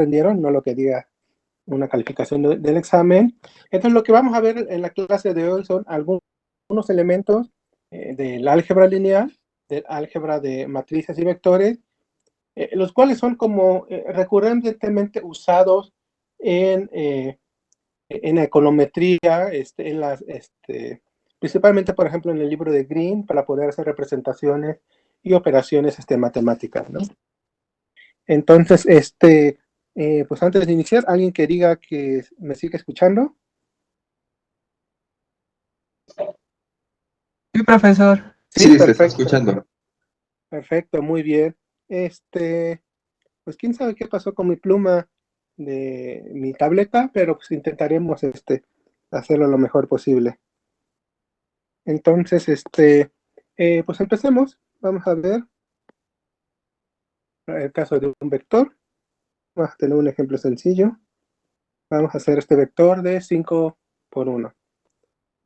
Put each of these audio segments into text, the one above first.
aprendieron, no lo que diga una calificación del examen. Entonces, lo que vamos a ver en la clase de hoy son algunos elementos del álgebra lineal, del álgebra de matrices y vectores, los cuales son como recurrentemente usados en econometría, principalmente, por ejemplo, en el libro de Green, para poder hacer representaciones y operaciones matemáticas, ¿no? Entonces, pues antes de iniciar, alguien que diga que me sigue escuchando. Sí, profesor. Sí, Sí, se está perfecto, escuchando. perfecto, muy bien. Pues quién sabe qué pasó con mi pluma de mi tableta, pero pues intentaremos hacerlo lo mejor posible. Entonces, pues empecemos. Vamos a ver el caso de un vector. Vamos a tener un ejemplo sencillo. Vamos a hacer este vector de 5 por 1.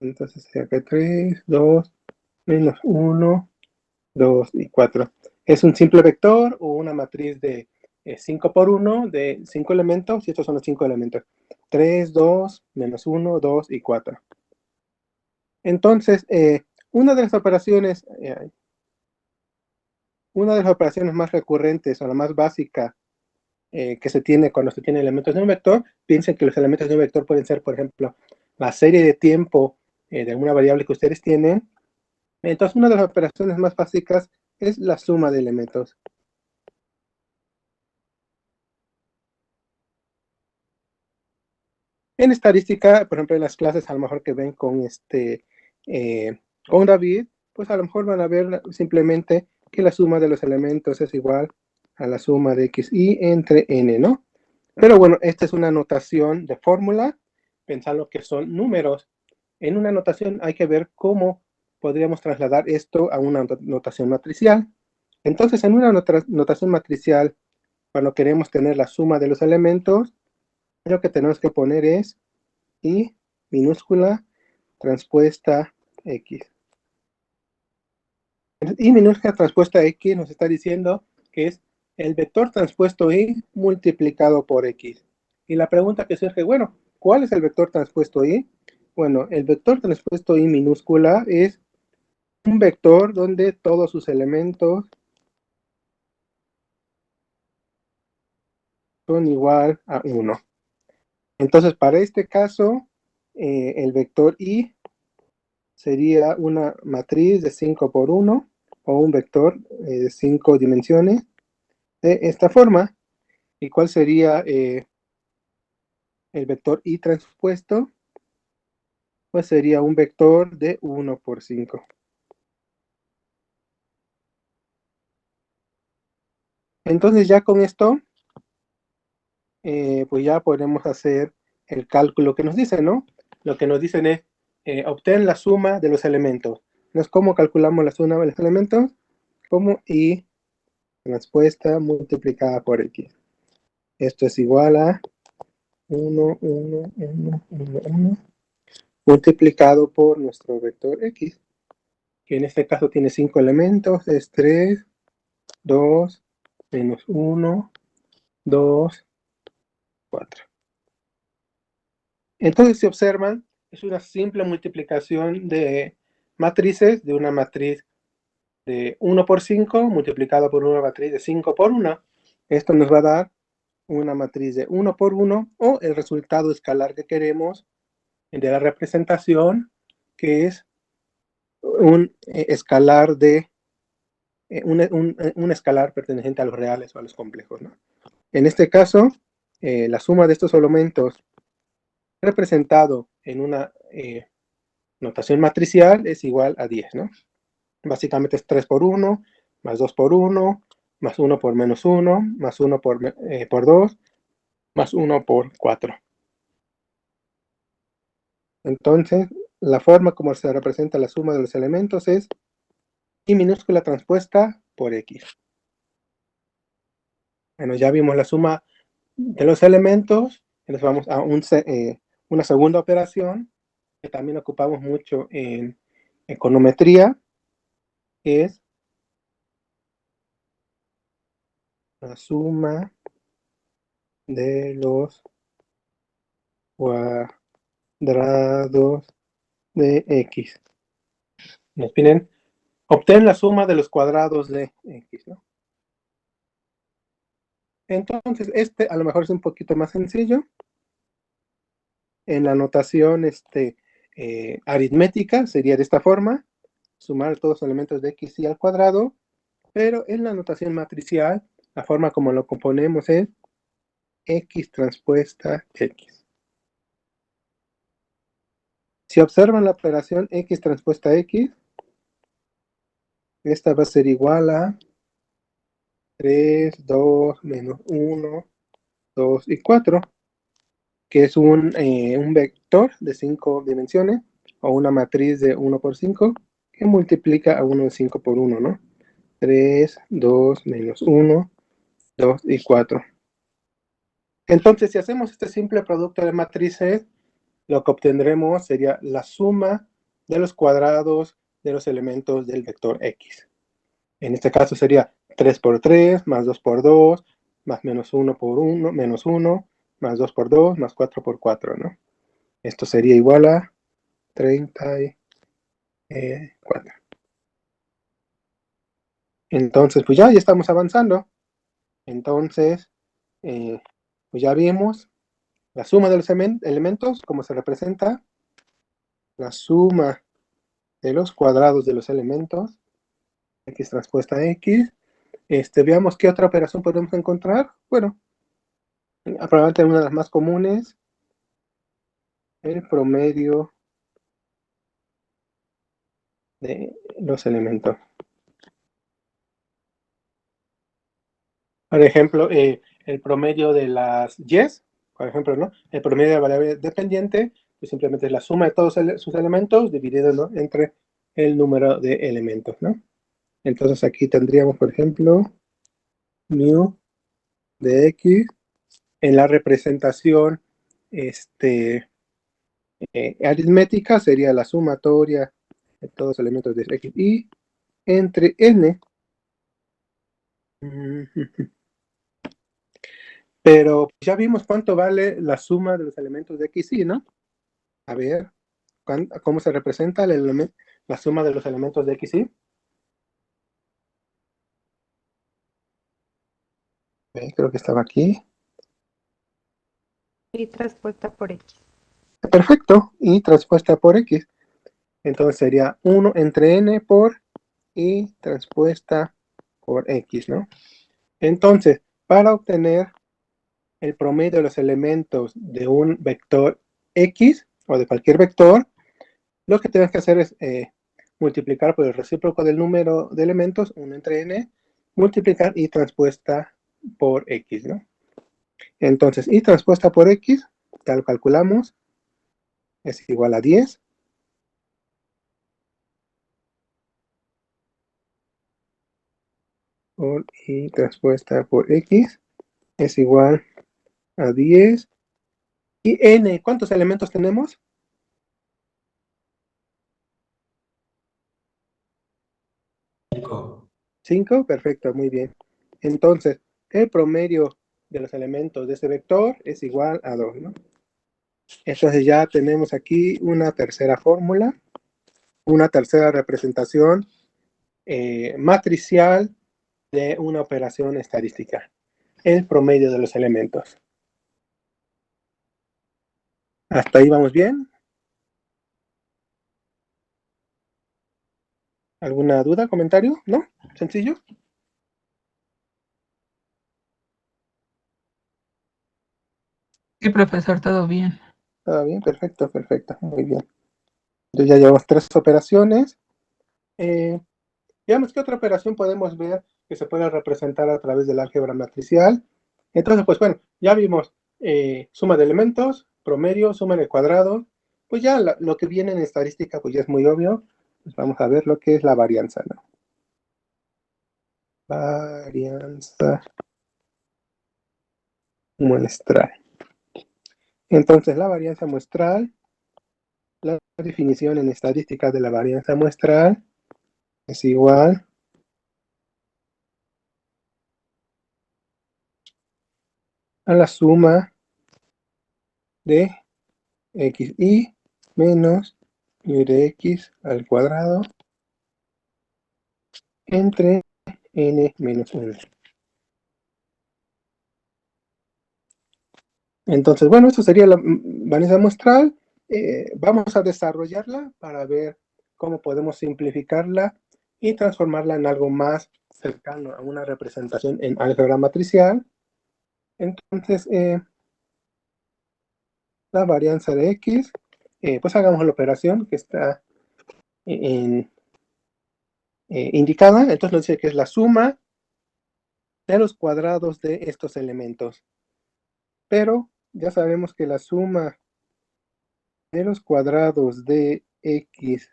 Entonces sería que 3, 2, menos 1, 2 y 4. Es un simple vector o una matriz de 5 por 1 de 5 elementos, y estos son los 5 elementos. 3, 2, menos 1, 2 y 4. Entonces, una de las operaciones más recurrentes o la más básica que se tiene cuando se tiene elementos de un vector, piensen que los elementos de un vector pueden ser, por ejemplo, la serie de tiempo de alguna variable que ustedes tienen. Entonces, una de las operaciones más básicas es la suma de elementos. En estadística, por ejemplo, en las clases a lo mejor que ven con David, pues a lo mejor van a ver simplemente que la suma de los elementos es igual a la suma de x y entre n, ¿no? Pero bueno, esta es una notación de fórmula, pensar lo que son números. En una notación hay que ver cómo podríamos trasladar esto a una notación matricial. Entonces, en una notación matricial, cuando queremos tener la suma de los elementos, lo que tenemos que poner es y minúscula transpuesta x. Y minúscula transpuesta x nos está diciendo que es el vector transpuesto y multiplicado por x. Y la pregunta que surge, bueno, ¿cuál es el vector transpuesto y? Bueno, el vector transpuesto y minúscula es un vector donde todos sus elementos son igual a 1. Entonces, para este caso, el vector i sería una matriz de 5 por 1 o un vector de 5 dimensiones de esta forma. ¿Y cuál sería el vector i transpuesto? Pues sería un vector de 1 por 5. Entonces ya con esto, pues ya podemos hacer el cálculo que nos dice, ¿no? Lo que nos dicen es, obtén la suma de los elementos. ¿No es cómo calculamos la suma de los elementos? Como i transpuesta multiplicada por x. Esto es igual a 1, 1, 1, 1, 1, multiplicado por nuestro vector x, que en este caso tiene 5 elementos, es 3, 2, menos 1, 2, 4. Entonces, si observan, es una simple multiplicación de matrices, de una matriz de 1 por 5 multiplicado por una matriz de 5 por 1. Esto nos va a dar una matriz de 1 por 1 o el resultado escalar que queremos de la representación, que es un escalar de un escalar perteneciente a los reales o a los complejos, ¿no? En este caso, la suma de estos elementos representado en una notación matricial es igual a 10, ¿no? Básicamente es 3 por 1, más 2 por 1, más 1 por menos 1, más 1 por 2, más 1 por 4. Entonces, la forma como se representa la suma de los elementos es y minúscula transpuesta por x. Bueno, ya vimos la suma de los elementos. Entonces vamos a una segunda operación que también ocupamos mucho en econometría, que es la suma de los cuadrados de X. Nos piden, obtén la suma de los cuadrados de X, ¿no? Entonces, este a lo mejor es un poquito más sencillo. En la notación aritmética sería de esta forma, sumar todos los elementos de X y al cuadrado, pero en la notación matricial, la forma como lo componemos es X transpuesta X. Si observan la operación X transpuesta X, esta va a ser igual a 3, 2, menos 1, 2 y 4, que es un vector de 5 dimensiones o una matriz de 1 por 5 que multiplica a 1 de 5 por 1, ¿no? 3, 2, menos 1, 2 y 4. Entonces, si hacemos este simple producto de matrices, lo que obtendremos sería la suma de los cuadrados de los elementos del vector X. En este caso sería 3 por 3, más 2 por 2, más menos 1 por 1, menos 1, más 2 por 2, más 4 por 4, ¿no? Esto sería igual a 34. Entonces, pues ya estamos avanzando. Entonces, pues ya vimos la suma de los elementos, como se representa, la suma de los cuadrados de los elementos, X transpuesta a X. Veamos qué otra operación podemos encontrar. Bueno, probablemente una de las más comunes, el promedio de los elementos. Por ejemplo, el promedio de las Y's, por ejemplo, ¿no? El promedio de la variable dependiente, pues simplemente es la suma de todos sus elementos dividido, ¿no?, entre el número de elementos, ¿no? Entonces aquí tendríamos, por ejemplo, mu de X en la representación aritmética sería la sumatoria de todos los elementos de X y entre n. Pero ya vimos cuánto vale la suma de los elementos de X y, ¿no? A ver, ¿cómo se representa la suma de los elementos de X y? Creo que estaba aquí. Y transpuesta por X. Perfecto, y transpuesta por X. Entonces sería 1 entre n por y transpuesta por X, ¿no? Entonces, para obtener el promedio de los elementos de un vector X o de cualquier vector, lo que tienes que hacer es multiplicar por el recíproco del número de elementos, 1 entre n, multiplicar y transpuesta por X, ¿no? Entonces, y transpuesta por X, ya lo calculamos, es igual a 10. Por y transpuesta por X es igual a 10. Y n, ¿cuántos elementos tenemos? 5. 5, perfecto, muy bien. Entonces, el promedio de los elementos de ese vector es igual a 2, ¿no? Entonces ya tenemos aquí una tercera fórmula, una tercera representación matricial de una operación estadística, el promedio de los elementos. ¿Hasta ahí vamos bien? ¿Alguna duda, comentario? ¿No? ¿Sencillo? Sí, profesor, todo bien. Todo bien, perfecto, perfecto, muy bien. Entonces ya llevamos 3 operaciones. Veamos qué otra operación podemos ver que se puede representar a través del álgebra matricial. Entonces, pues bueno, ya vimos suma de elementos, promedio, suma de cuadrado. Pues ya lo que viene en estadística, pues ya es muy obvio. Pues vamos a ver lo que es la varianza, ¿no? Varianza muestral. Entonces, la varianza muestral, la definición en estadística de la varianza muestral es igual a la suma de xy menos mu de x al cuadrado entre n menos 1. Entonces, bueno, esto sería la varianza muestral. Vamos a desarrollarla para ver cómo podemos simplificarla y transformarla en algo más cercano a una representación en álgebra matricial. Entonces, la varianza de x, pues hagamos la operación que está indicada. Entonces nos dice que es la suma de los cuadrados de estos elementos. Pero ya sabemos que la suma de los cuadrados de x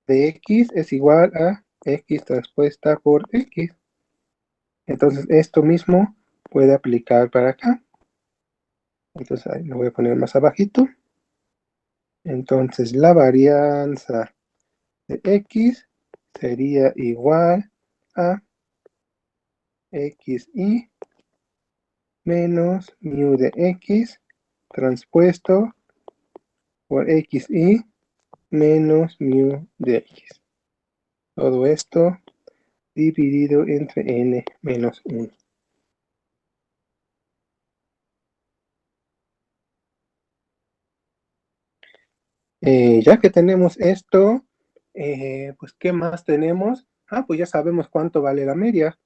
es igual a x transpuesta por x. Entonces esto mismo puede aplicar para acá. Entonces ahí lo voy a poner más abajito. Entonces la varianza de x sería igual a xy menos mu de x transpuesto por xy menos mu de x. Todo esto dividido entre n menos 1. Ya que tenemos esto, pues ¿qué más tenemos? Pues ya sabemos cuánto vale la media.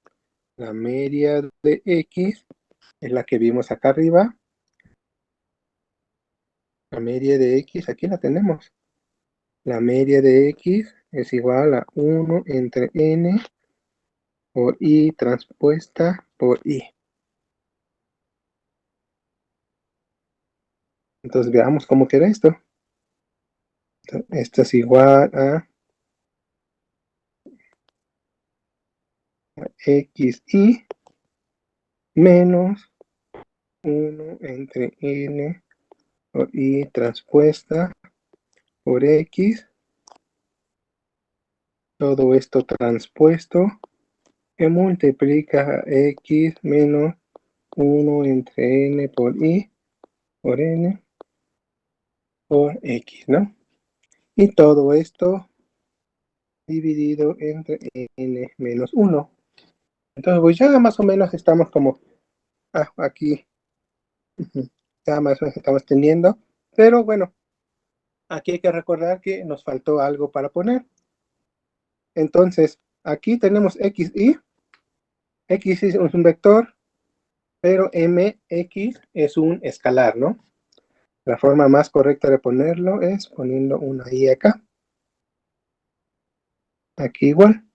La media de x es la que vimos acá arriba. La media de x, aquí la tenemos. La media de x es igual a 1 entre n por y transpuesta por y. Entonces veamos cómo queda esto. Esto es igual a xy menos 1 entre n por y transpuesta por x. Todo esto transpuesto que multiplica a x menos 1 entre n por y por n por x, ¿no? Y todo esto dividido entre n menos 1. Entonces, pues ya más o menos estamos como aquí, ya más o menos estamos teniendo, pero bueno, aquí hay que recordar que nos faltó algo para poner. Entonces, aquí tenemos xy, xy es un vector, pero mx es un escalar, ¿no? La forma más correcta de ponerlo es poniendo una i acá, aquí igual,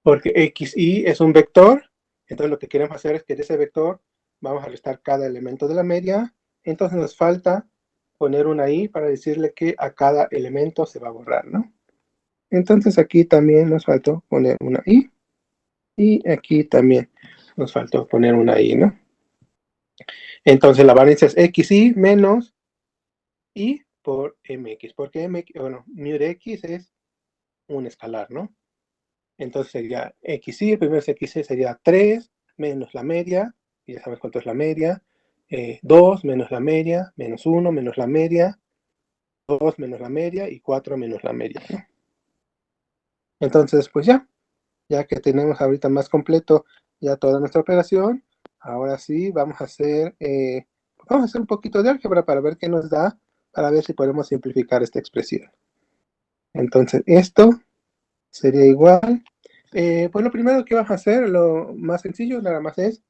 porque xy es un vector, entonces lo que queremos hacer es que de ese vector vamos a restar cada elemento de la media, entonces nos falta poner una i para decirle que a cada elemento se va a borrar, ¿no? Entonces aquí también nos faltó poner una i, y aquí también nos faltó poner una i, ¿no? Entonces la varianza es xy menos i por mx, porque mx, bueno, mu de x es un escalar, ¿no? Entonces sería xy, el primer xy sería 3 menos la media, y ya sabes cuánto es la media, 2 menos la media, menos 1 menos la media, 2 menos la media y 4 menos la media, ¿no? Entonces, pues ya que tenemos ahorita más completo ya toda nuestra operación, ahora sí vamos a hacer un poquito de álgebra para ver qué nos da, para ver si podemos simplificar esta expresión. Entonces, esto sería igual. Pues lo primero que vamos a hacer, lo más sencillo, nada más es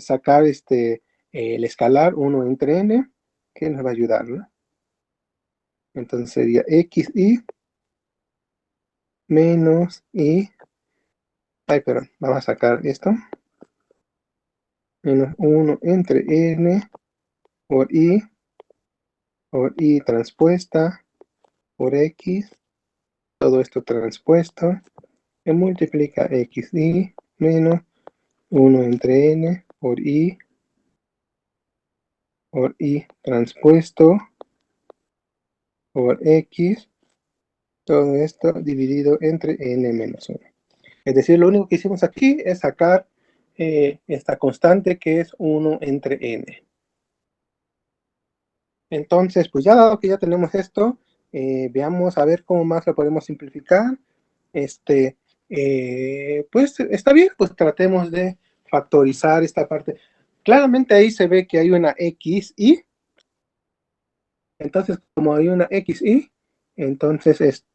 sacar el escalar 1 entre n, que nos va a ayudar, ¿no? Entonces sería xy menos y, perdón, vamos a sacar esto, menos 1 entre n por y transpuesta por x, todo esto transpuesto, que multiplica xy menos 1 entre n por y transpuesto por x, todo esto dividido entre n menos 1. Es decir, lo único que hicimos aquí es sacar esta constante que es 1 entre n. Entonces, pues ya dado que ya tenemos esto, veamos a ver cómo más lo podemos simplificar. Pues está bien, pues tratemos de factorizar esta parte. Claramente ahí se ve que hay una xy. Entonces, como hay una xy, entonces,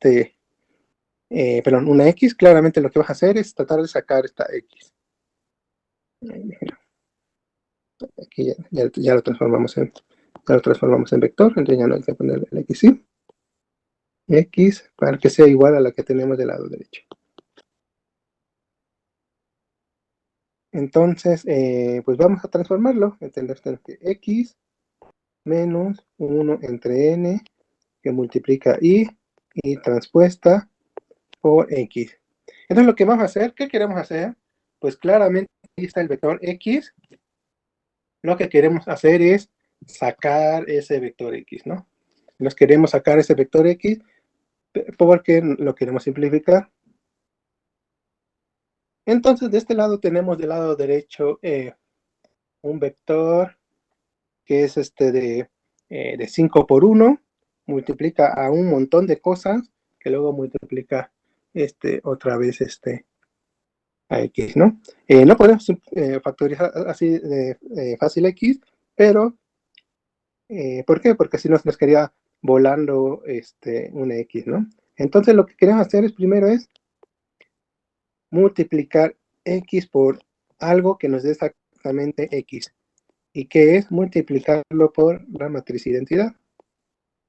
perdón, una x, claramente lo que vas a hacer es tratar de sacar esta x. Aquí ya lo transformamos en vector, entonces ya no hay que poner el xy. X para que sea igual a la que tenemos del lado derecho. Entonces, pues vamos a transformarlo. Entonces, que x menos 1 entre n que multiplica y transpuesta por x. Entonces, lo que vamos a hacer, ¿qué queremos hacer? Pues claramente ahí está el vector x. Lo que queremos hacer es sacar ese vector x, ¿no? Nos queremos sacar ese vector x porque lo queremos simplificar. Entonces, de este lado tenemos del lado derecho un vector que es de 5 por 1, multiplica a un montón de cosas, que luego multiplica otra vez a x, ¿no? No podemos factorizar así de fácil x, pero ¿por qué? Porque si nos quedaría volando una x, ¿no? Entonces lo que queremos hacer primero es multiplicar x por algo que nos dé exactamente x, y que es multiplicarlo por la matriz identidad.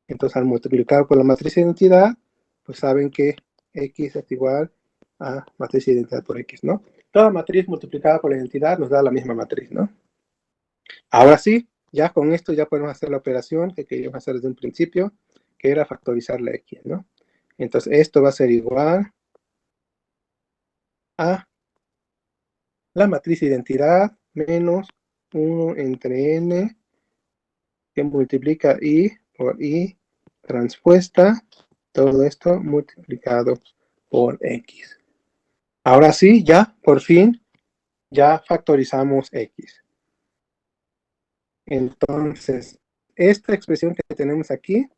Entonces, al multiplicar por la matriz identidad, pues saben que x es igual a matriz identidad por x, ¿no? Toda matriz multiplicada por la identidad nos da la misma matriz, ¿no? Ahora sí, ya con esto ya podemos hacer la operación que queríamos hacer desde un principio, que era factorizar la x, ¿no? Entonces, esto va a ser igual a la matriz identidad menos 1 entre n que multiplica y por y transpuesta, todo esto multiplicado por x. Ahora sí, ya, por fin, ya factorizamos x. Entonces, esta expresión que tenemos aquí,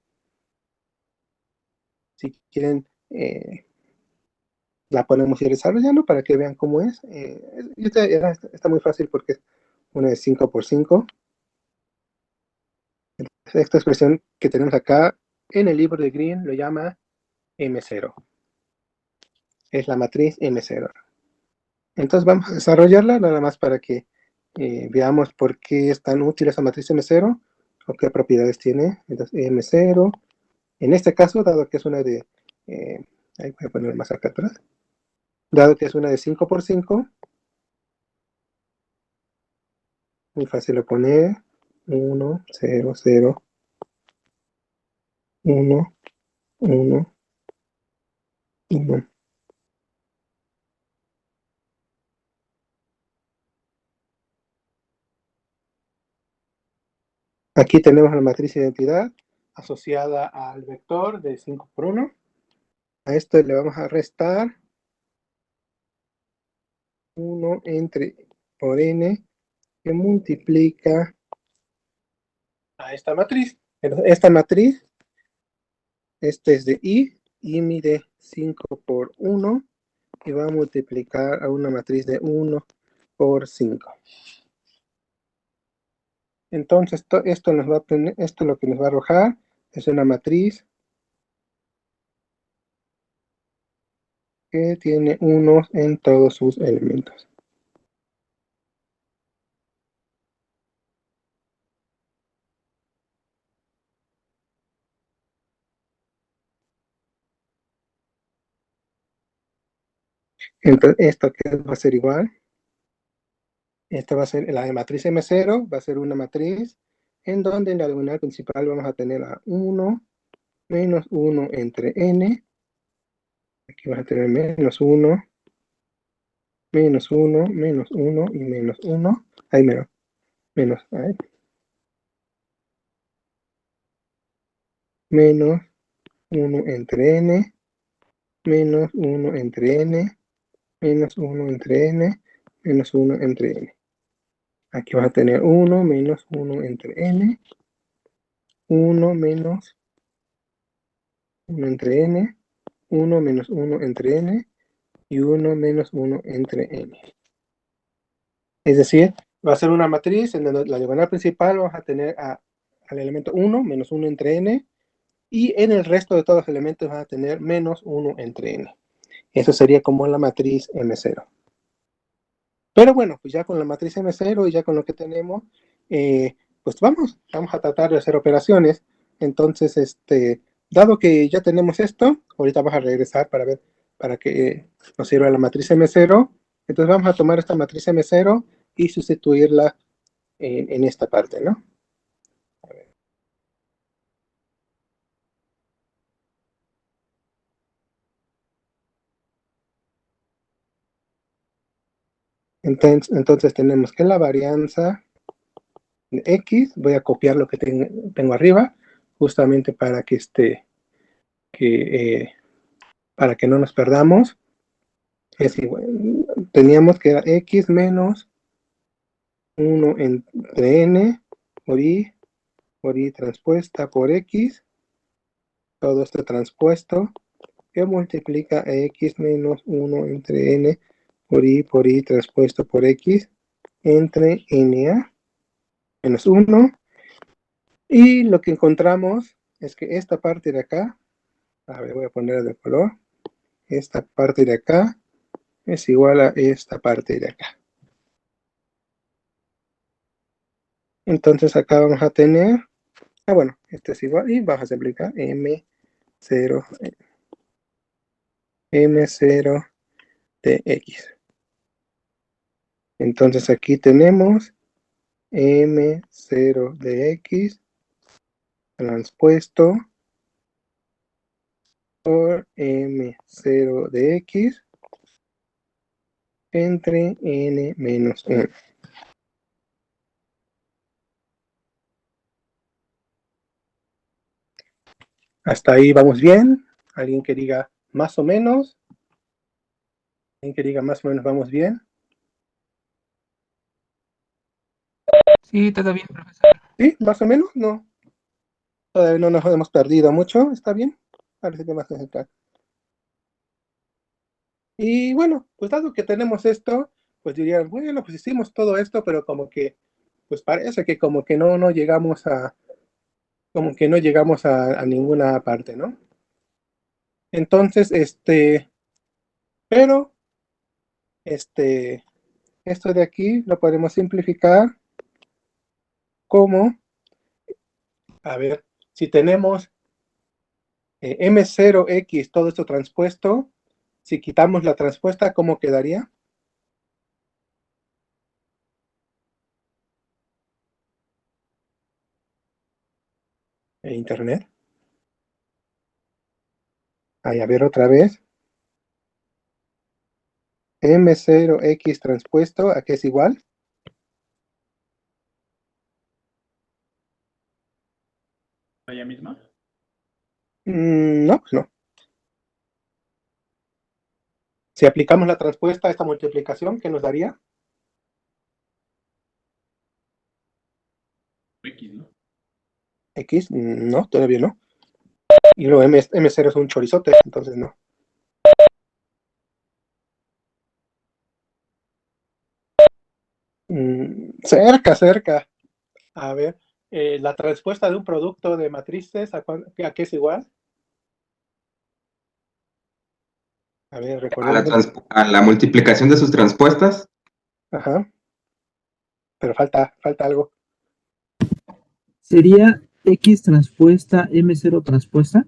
si quieren, la podemos ir desarrollando para que vean cómo es. Está muy fácil porque es una de 5 por 5. Esta expresión que tenemos acá en el libro de Green lo llama M0. Es la matriz M0. Entonces vamos a desarrollarla nada más para que veamos por qué es tan útil esa matriz M0 o qué propiedades tiene. Entonces M0, en este caso, dado que es una de, ahí voy a poner más acá atrás, dado que es una de 5 por 5, muy fácil de poner, 1, 0, 0, 1, 1, 1. Aquí tenemos la matriz de identidad asociada al vector de 5 por 1. A esto le vamos a restar 1 entre por n que multiplica a esta matriz. Esta matriz, este es de y mide 5 por 1 y va a multiplicar a una matriz de 1 por 5. Entonces, esto nos va a tener, esto lo que nos va a arrojar es una matriz que tiene 1 en todos sus elementos. Entonces, esto que va a ser igual, esta va a ser la de matriz M0, va a ser una matriz en donde en la diagonal principal vamos a tener a 1 menos 1 entre n. Aquí vas a tener menos 1, menos 1, menos 1 y menos 1. Ahí ahí. Menos 1 entre n, menos 1 entre n, menos 1 entre n, menos 1 entre n. Aquí vas a tener 1 menos 1 entre n, 1 menos 1 entre n, 1 menos 1 entre n y 1 menos 1 entre n. Es decir, va a ser una matriz en donde la diagonal principal vamos a tener al elemento 1 menos 1 entre n y en el resto de todos los elementos van a tener menos 1 entre n. Eso sería como la matriz M0. Pero bueno, pues ya con la matriz M0 y ya con lo que tenemos, pues vamos a tratar de hacer operaciones. Entonces, dado que ya tenemos esto, ahorita vamos a regresar para ver, para que nos sirva la matriz M0. Entonces vamos a tomar esta matriz M0 y sustituirla en esta parte, ¿no? Entonces tenemos que la varianza de x, voy a copiar lo que tengo arriba, justamente para que para que no nos perdamos. Es igual, teníamos que era x menos 1 entre n por y transpuesta por x, todo esto transpuesto, que multiplica a x menos 1 entre n por y transpuesto por x entre na menos 1. Y lo que encontramos es que esta parte de acá, a ver, voy a poner de color, esta parte de acá es igual a esta parte de acá. Entonces acá vamos a tener, bueno, esto es igual y vamos a simplificar m0 de x. Entonces aquí tenemos m0 de x transpuesto por m0 de x entre n menos 1. Hasta ahí vamos bien. ¿Alguien que diga más o menos? ¿Alguien que diga más o menos vamos bien? Sí, todo bien, profesor. ¿Sí? ¿Más o menos? No. Todavía no nos hemos perdido mucho. ¿Está bien? Parece que más está. Y bueno, pues dado que tenemos esto, pues dirían, bueno, pues hicimos todo esto, pero como que, pues parece que como que no llegamos como que no llegamos a ninguna parte, ¿no? Entonces, pero, esto de aquí lo podemos simplificar como, a ver, si tenemos M0X, todo esto transpuesto, si quitamos la transpuesta, ¿cómo quedaría? Internet. Ahí, a ver otra vez. M0X transpuesto, ¿a qué es igual? ¿Ella misma? No, pues no. Si aplicamos la transpuesta a esta multiplicación, ¿qué nos daría? X, ¿no? X, no, todavía no. Y luego M0 es un chorizote, entonces no. Cerca. A ver, la transpuesta de un producto de matrices, ¿a qué es igual? A ver, recordemos. A la multiplicación de sus transpuestas. Ajá, pero falta algo. ¿Sería X transpuesta M0 transpuesta?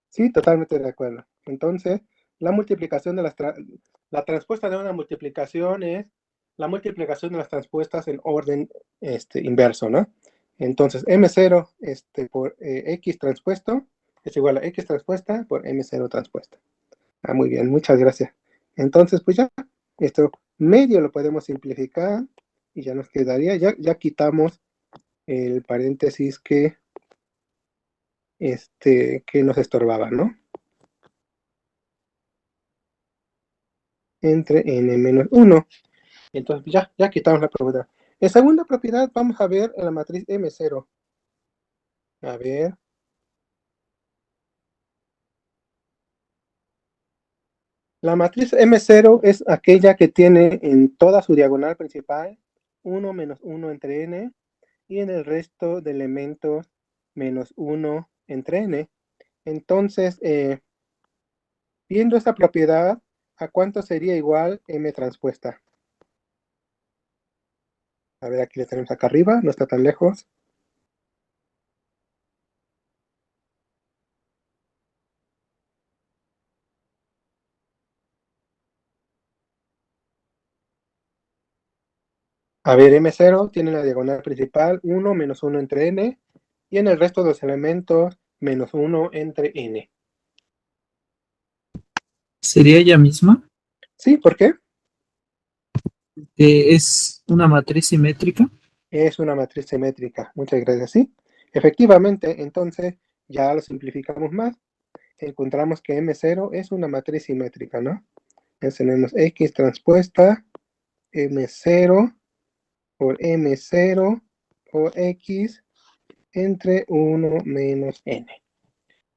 Sí, totalmente de acuerdo. Entonces, la multiplicación de la transpuesta de una multiplicación es la multiplicación de las transpuestas en orden inverso, ¿no? Entonces, M0 por X transpuesto es igual a X transpuesta por M0 transpuesta. Ah, muy bien, muchas gracias. Entonces, pues ya, esto medio lo podemos simplificar y ya nos quedaría, ya quitamos el paréntesis que nos estorbaba, ¿no? Entre n menos 1. Entonces ya quitamos la propiedad. En segunda propiedad vamos a ver en la matriz M0. A ver. La matriz M0 es aquella que tiene en toda su diagonal principal 1 menos 1 entre n y en el resto de elementos menos 1 entre n. Entonces, viendo esta propiedad, ¿a cuánto sería igual m transpuesta? A ver, aquí le tenemos acá arriba, no está tan lejos. A ver, M0 tiene la diagonal principal 1 menos 1 entre n y en el resto de los elementos menos 1 entre n. ¿Sería ella misma? ¿Sí? ¿Por qué? Es una matriz simétrica. Es una matriz simétrica. Muchas gracias. Sí, efectivamente, entonces ya lo simplificamos más. Encontramos que M0 es una matriz simétrica, ¿no? Entonces tenemos X transpuesta M0 por M0 por X entre 1 menos N.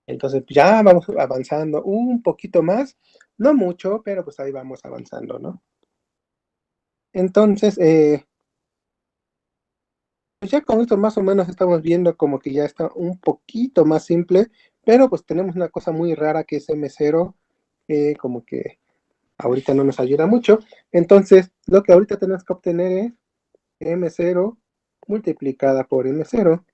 Entonces ya vamos avanzando un poquito más, no mucho, pero pues ahí vamos avanzando, ¿no? Entonces, pues ya con esto más o menos estamos viendo como que ya está un poquito más simple, pero pues tenemos una cosa muy rara que es M0, que como que ahorita no nos ayuda mucho. Entonces, lo que ahorita tenemos que obtener es M0 multiplicada por M0.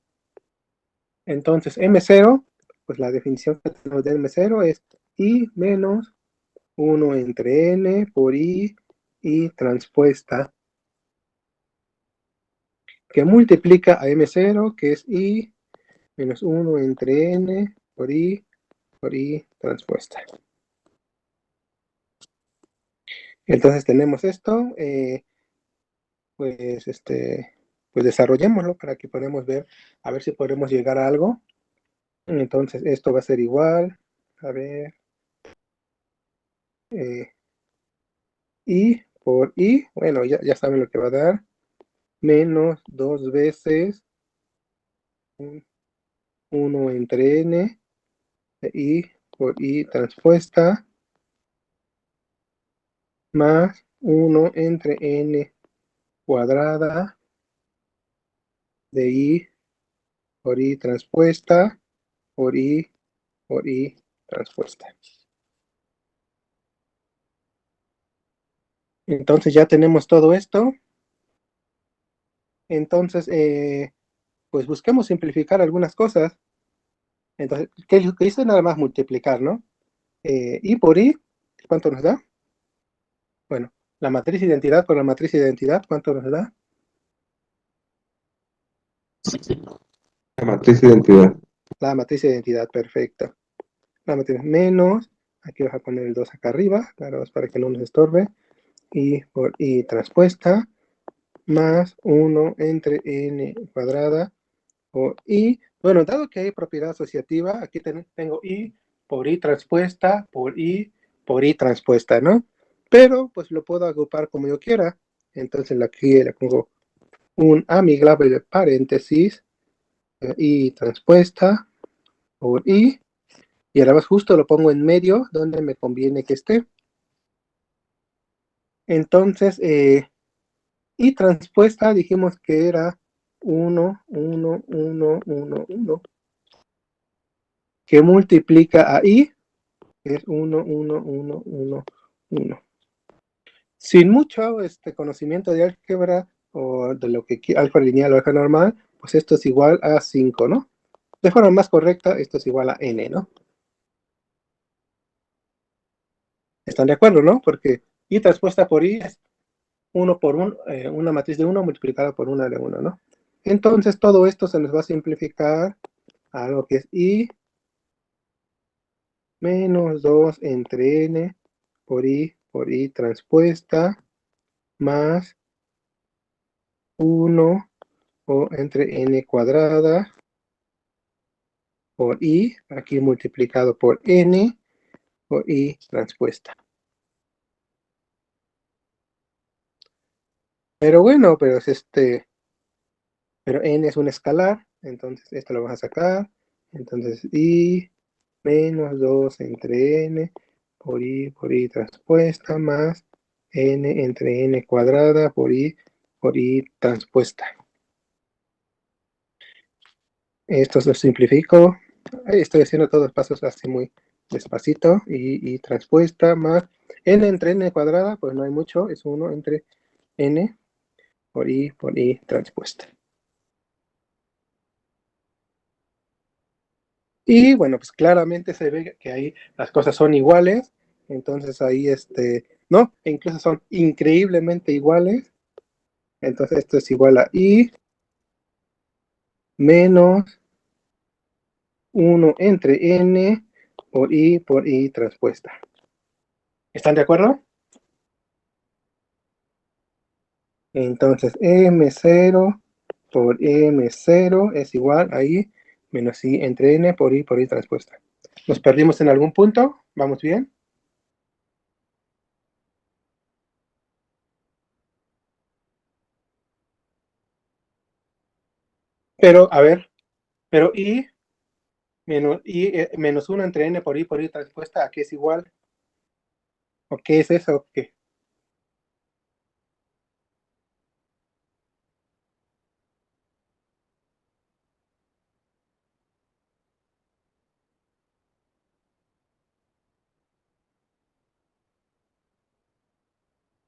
Entonces, M0, pues la definición que tenemos de M0 es I menos 1 entre N por I transpuesta, que multiplica a M0, que es I menos 1 entre N por I transpuesta. Entonces tenemos esto, pues pues desarrollémoslo para que podamos ver, a ver si podemos llegar a algo. Entonces esto va a ser igual, a ver, I por I, bueno, ya saben lo que va a dar, menos 2 veces 1 entre N, I por I transpuesta, más 1 entre N cuadrada de I por I transpuesta por I transpuesta. Entonces ya tenemos todo esto. Entonces, pues busquemos simplificar algunas cosas. Entonces, ¿qué hice? Nada más multiplicar, ¿no? I por I, ¿cuánto nos da? Bueno, la matriz identidad por la matriz identidad, ¿cuánto nos da? La matriz identidad. La matriz identidad, perfecto. La matriz menos, aquí vas a poner el 2 acá arriba, claro, es para que no nos estorbe. I por I transpuesta, más 1 entre N cuadrada por I. Bueno, dado que hay propiedad asociativa, aquí tengo I por I transpuesta por I transpuesta, ¿no? Pero pues lo puedo agrupar como yo quiera. Entonces aquí le pongo un amigable paréntesis, I transpuesta por I, y además justo lo pongo en medio donde me conviene que esté. Entonces, I transpuesta dijimos que era 1, 1, 1, 1, 1, que multiplica a I, que es 1, 1, 1, 1, 1. Sin mucho conocimiento de álgebra o de lo que álgebra lineal o álgebra normal, pues esto es igual a 5, ¿no? De forma más correcta, esto es igual a n, ¿no? ¿Están de acuerdo, no? Porque I transpuesta por I es 1 por 1, una matriz de 1 multiplicada por una de 1, ¿no? Entonces todo esto se nos va a simplificar a lo que es I menos 2 entre n por I transpuesta más 1 o entre n cuadrada por I, aquí multiplicado por n por I transpuesta. Pero bueno, pero es pero n es un escalar, entonces esto lo vamos a sacar. Entonces i menos 2 entre n por i transpuesta más n entre n cuadrada por i transpuesta. Esto lo simplifico. Estoy haciendo todos los pasos así muy despacito. Y transpuesta más n entre n cuadrada, pues no hay mucho, es 1 entre n por i transpuesta. Y bueno, pues claramente se ve que ahí las cosas son iguales. Entonces ahí no, e incluso son increíblemente iguales. Entonces esto es igual a i menos 1 entre n por i transpuesta. ¿Están de acuerdo? Entonces m0 por m0 es igual a i menos i entre n por i transpuesta. ¿Nos perdimos en algún punto? ¿Vamos bien? Pero, a ver, pero i menos 1 entre n por i transpuesta, ¿a qué es igual? ¿O qué es eso? ¿O qué?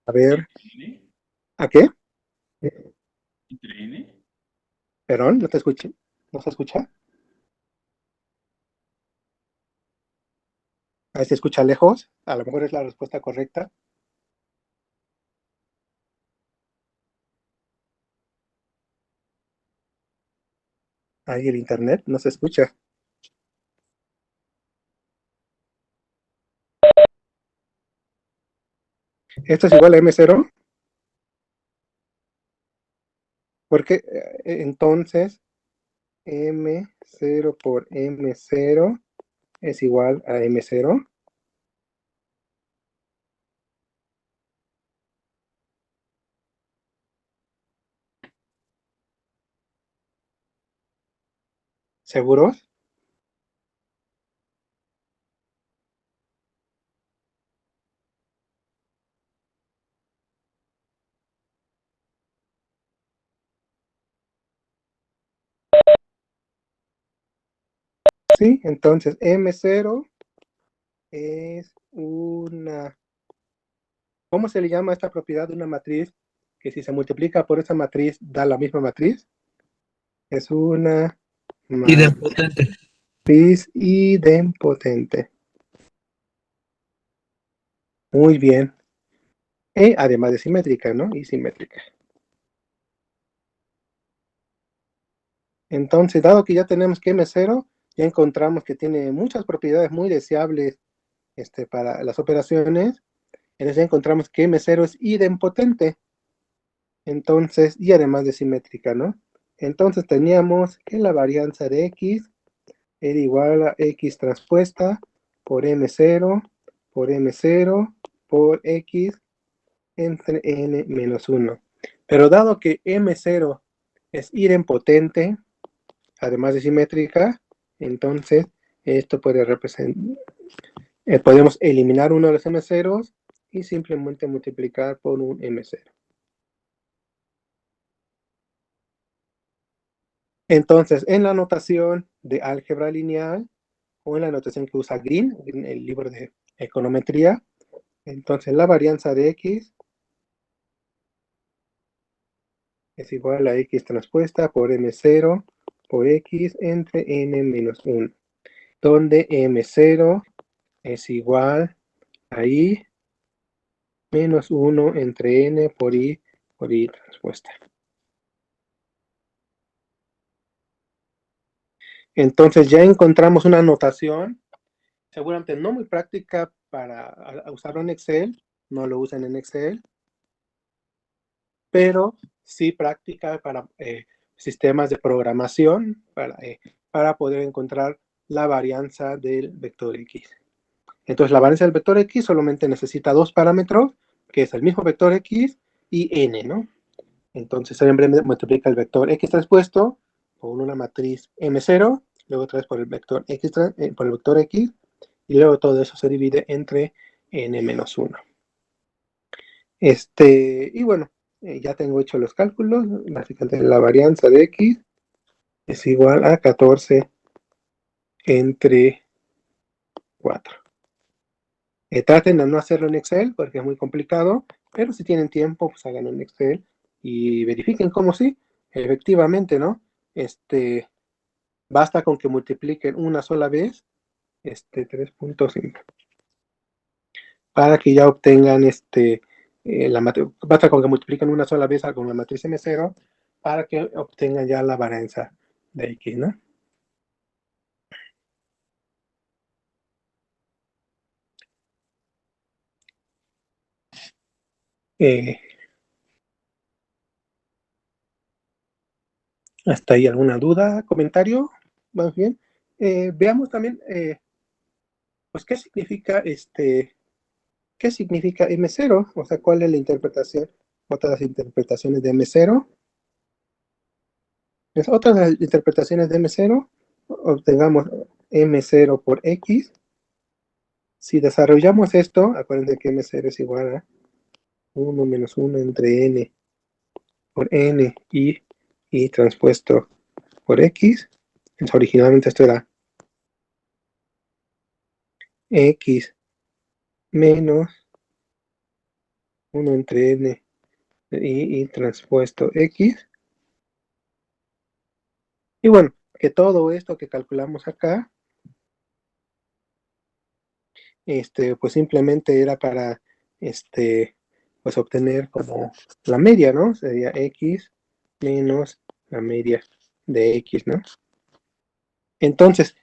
A ver, ¿N? ¿a qué? ¿Entre N? Perdón, no te escuché. ¿No se escucha? Ahí se escucha lejos. A lo mejor es la respuesta correcta. Ahí el internet no se escucha. Esto es igual a m0, porque entonces m0 por m0 es igual a m0. ¿Seguros? Sí, entonces m0 es una... ¿Cómo se le llama a esta propiedad de una matriz que si se multiplica por esa matriz da la misma matriz? Es una Idempotente. matriz idempotente. Muy bien. Además de simétrica, ¿no? Y simétrica. Entonces, dado que ya tenemos que M0, ya encontramos que tiene muchas propiedades muy deseables para las operaciones. Entonces ya encontramos que M0 es idempotente. Entonces, y además de simétrica, ¿no? Entonces teníamos que la varianza de X era igual a X transpuesta por M0 por M0 por X entre N menos 1. Pero dado que M0 es idempotente, además de simétrica, entonces esto puede representar, podemos eliminar uno de los M0 y simplemente multiplicar por un M0. Entonces, en la notación de álgebra lineal, o en la notación que usa Green, en el libro de econometría, entonces la varianza de X es igual a X transpuesta por M0 por X entre N menos 1, donde M0 es igual a I menos 1 entre N por I transpuesta. Entonces ya encontramos una notación, seguramente no muy práctica para usarlo en Excel, no lo usan en Excel, pero sí práctica para sistemas de programación, para poder encontrar la varianza del vector X. Entonces la varianza del vector X solamente necesita dos parámetros, que es el mismo vector X y N, ¿no? Entonces siempre multiplica el vector X transpuesto por una matriz M0, luego otra vez por el vector X, por el vector X, y luego todo eso se divide entre n-1. Y bueno, ya tengo hecho los cálculos. Básicamente la varianza de X es igual a 14 entre 4. Traten de no hacerlo en Excel porque es muy complicado, pero si tienen tiempo, pues háganlo en Excel y verifiquen cómo sí, efectivamente, ¿no? Basta con que multipliquen una sola vez 3.5 para que ya obtengan basta con que multipliquen una sola vez con la matriz M0 para que obtengan ya la varianza de X, ¿no? ¿Hasta ahí alguna duda, comentario? Más bien. Veamos también, pues, ¿qué significa M0? O sea, ¿cuál es la interpretación? Otras interpretaciones de M0. Otras interpretaciones de M0, obtengamos M0 por X. Si desarrollamos esto, acuérdense que M0 es igual a 1 menos 1 entre N por N y transpuesto por X. Entonces, originalmente esto era X menos 1 entre N y transpuesto X. Y bueno, que todo esto que calculamos acá, pues simplemente era para, pues obtener como la media, ¿no? Sería X menos la media de X, ¿no? Entonces,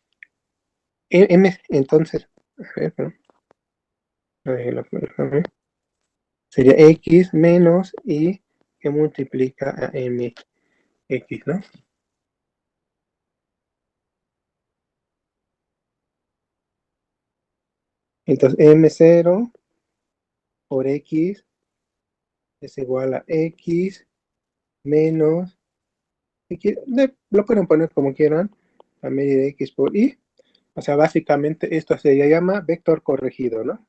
entonces, a ver, perdón. Sería X menos Y que multiplica a MX, ¿no? Entonces, M0 por X es igual a X menos, lo pueden poner como quieran, la media de X por Y. O sea, básicamente esto se llama vector corregido, ¿no?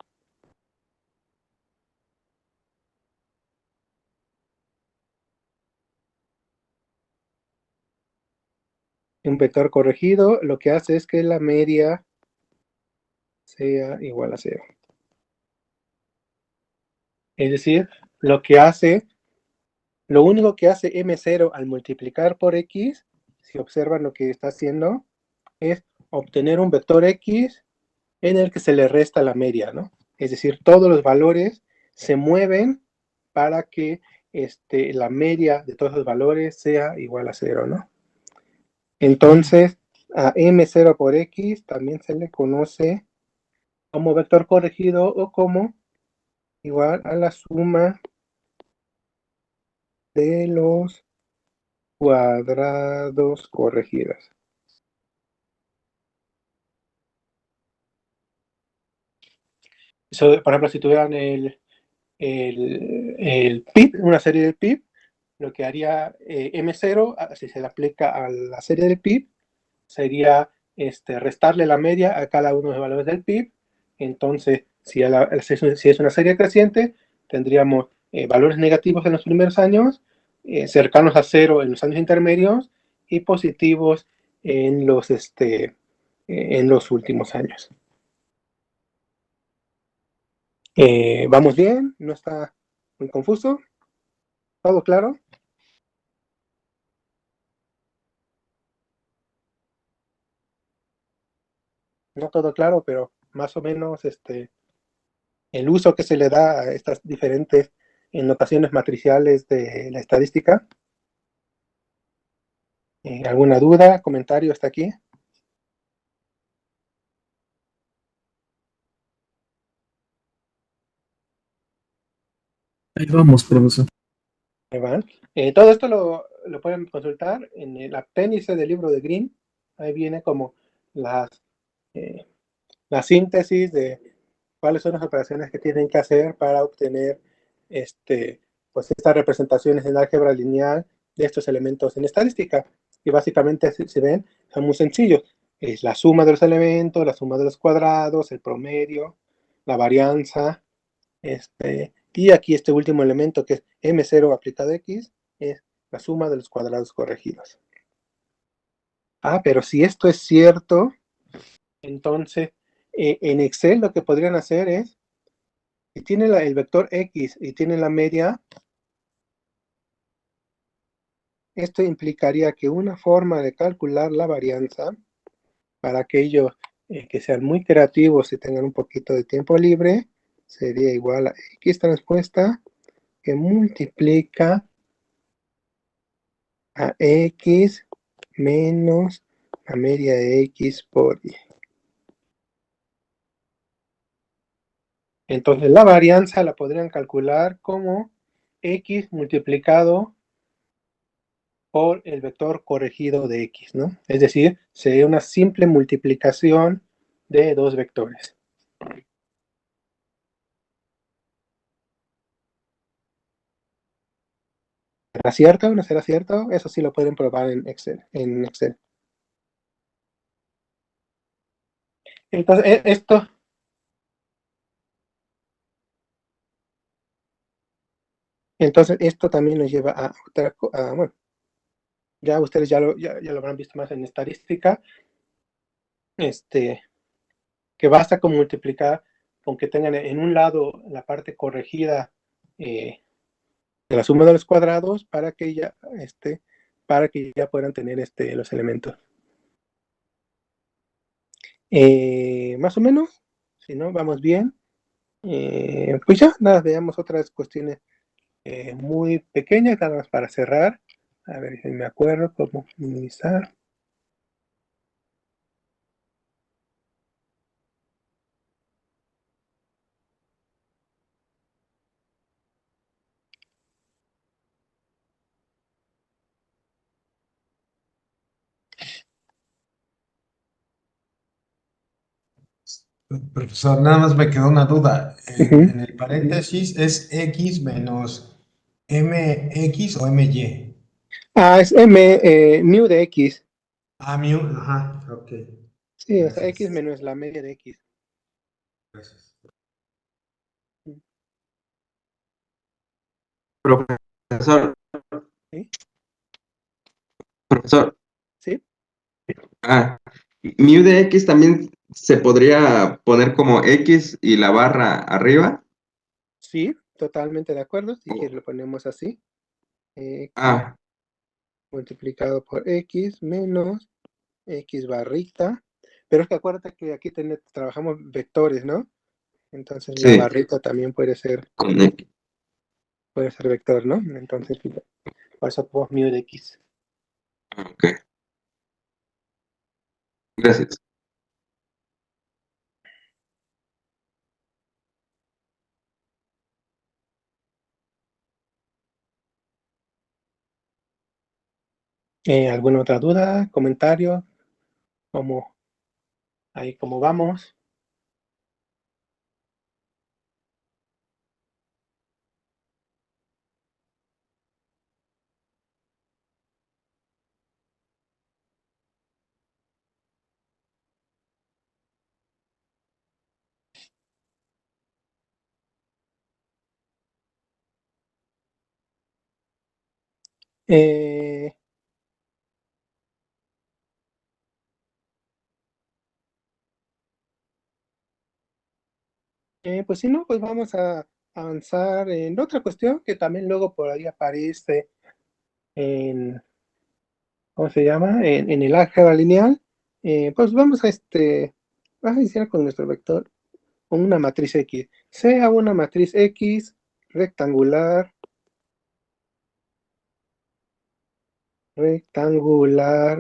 Un vector corregido lo que hace es que la media sea igual a 0. Es decir, lo único que hace M0 al multiplicar por X, si observan lo que está haciendo, es obtener un vector X en el que se le resta la media, ¿no? Es decir, todos los valores se mueven para que la media de todos los valores sea igual a 0, ¿no? Entonces, a M0 por X también se le conoce como vector corregido o como igual a la suma de los cuadrados corregidos. Eso, por ejemplo, si tuvieran el PIB, una serie de PIB, lo que haría M0, si se le aplica a la serie del PIB, sería restarle la media a cada uno de los valores del PIB. Entonces, si es una serie creciente, tendríamos valores negativos en los primeros años, cercanos a 0 en los años intermedios y positivos en los últimos años. ¿Vamos bien? ¿No está muy confuso? ¿Todo claro? No todo claro, pero más o menos el uso que se le da a estas diferentes notaciones matriciales de la estadística. ¿Alguna duda, comentario hasta aquí? Ahí vamos, profesor. Ahí van. Todo esto lo pueden consultar en el apéndice del libro de Green. Ahí viene como la síntesis de cuáles son las operaciones que tienen que hacer para obtener pues estas representaciones en álgebra lineal de estos elementos en estadística. Y básicamente, si ven, son muy sencillos. Es la suma de los elementos, la suma de los cuadrados, el promedio, la varianza, y aquí este último elemento que es M0 aplicado a X, es la suma de los cuadrados corregidos. Pero si esto es cierto, entonces en Excel lo que podrían hacer es, si tiene el vector X y tiene la media, esto implicaría que una forma de calcular la varianza, para aquellos que sean muy creativos y tengan un poquito de tiempo libre, sería igual a X transpuesta que multiplica a X menos la media de X por Y. Entonces la varianza la podrían calcular como X multiplicado por el vector corregido de X, ¿no? Es decir, sería una simple multiplicación de dos vectores. ¿Será cierto o no será cierto? Eso sí lo pueden probar en Excel. Entonces, esto también nos lleva a otra cosa. Bueno, ya ustedes ya lo habrán visto más en estadística, que basta con multiplicar, con que tengan en un lado la parte corregida de la suma de los cuadrados para que ya puedan tener los elementos. Más o menos, si no, vamos bien. Pues ya, nada, veamos otras cuestiones muy pequeñas, nada más para cerrar. A ver si me acuerdo cómo minimizar. Profesor, nada más me quedó una duda. Ujú. En el paréntesis es X menos MX o MY. Es mu de X. Mu, ajá, ok. Sí, o sea, Gracias. X menos la media de X. Gracias. Profesor, ¿Sí? profesor. ¿Sí? Mu de X también se podría poner como X y la barra arriba. Sí, totalmente de acuerdo. Si quieres lo ponemos así. X Ah, multiplicado por X menos X barrita. Pero es que acuérdate que aquí trabajamos vectores, ¿no? Entonces la sí, barrita también puede ser con X. vector, ¿no? Entonces, por eso ponemos mu de X. Ok, gracias. ¿Alguna otra duda? ¿Comentario? ¿Cómo vamos? Eh, pues si no, pues vamos a avanzar en otra cuestión que también luego por ahí aparece en, ¿cómo se llama? En el álgebra lineal. Pues vamos a iniciar con nuestro vector, con una matriz X. Sea una matriz X rectangular